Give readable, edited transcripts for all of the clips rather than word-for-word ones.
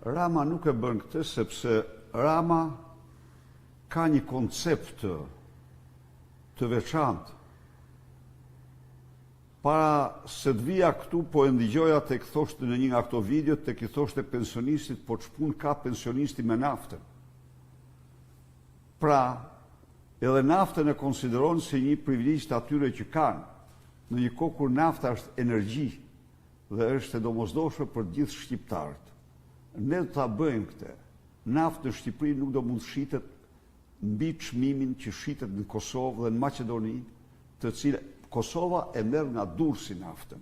Rama nuk e bën këtë sepse Rama ka një koncept të veçantë. Para se të vija këtu, po e ndigjoja të këthoshtë në një nga këto videot, të këthoshtë e pensionistit, po çpun ka pensionisti me naftën. Pra, edhe naftën e konsideron si një privilegj të atyre që kanë, në një kohë kur nafta është energji dhe është e domosdoshme për gjithë shqiptarët. Ne do ta bëjmë këtë. Naftë në Shqipëri nuk do mund shitet mbi çmimin që shitet në Kosovë dhe në Maqedoni, të cilë Kosova e merr nga Durrësi naftën.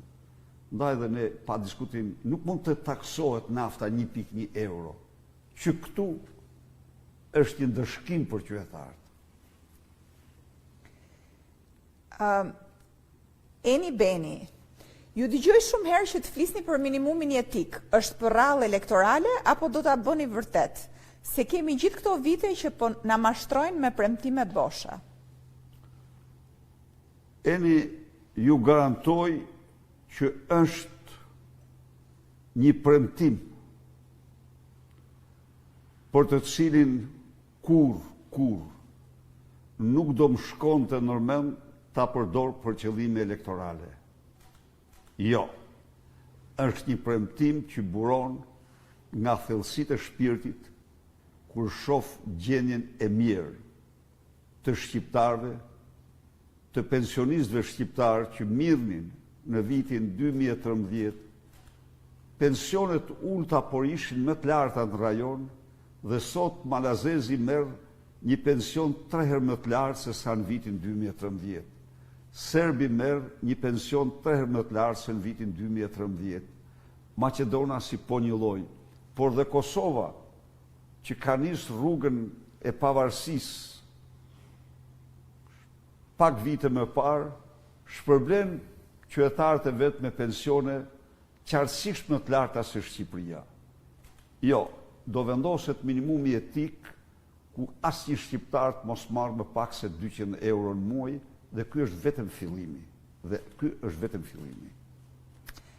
Ndaj dhe ne, pa diskutim, nuk mund të taksohet nafta 1.1 euro, që këtu është një ndëshkim për qytetarët. Eni Beni, ju dëgjoj shumë herë që të flisni për minimumin jetik. Është për rrallë elektorale apo do ta bëni vërtet? Se kemi gjithë këto vite që po na mashtrojnë me premtime bosha. Eni, ju garantoj që është një premtim për të cilin kur nuk do më shkonte nërmen ta përdor për qëllime elektorale. Jo, është një premtim që buron nga thellësitë e shpirtit kur shoh gjendjen e mirë të shqiptarëve, të pensionistëve shqiptarë që mirnin në vitin 2013, pensionet ulta por ishin më të larta në rajon dhe sot Malazezi merr një pension 3 herë më të lartë se sa në vitin 2013. Serbi merr një pension 3 herë më të lartë se në vitin 2013. Maqedona si po një lloj, por dhe Kosova, që ka nisë rrugën e pavarësisë pak vite më parë, shpërblen qytetarët e vet me pensione qartësisht më të larta se Shqipëria. Jo, do vendoset minimumi jetik ku asnjë shqiptar të mos marrë më pak se 200 euro në muaj, dhe ky është vetëm fillimi.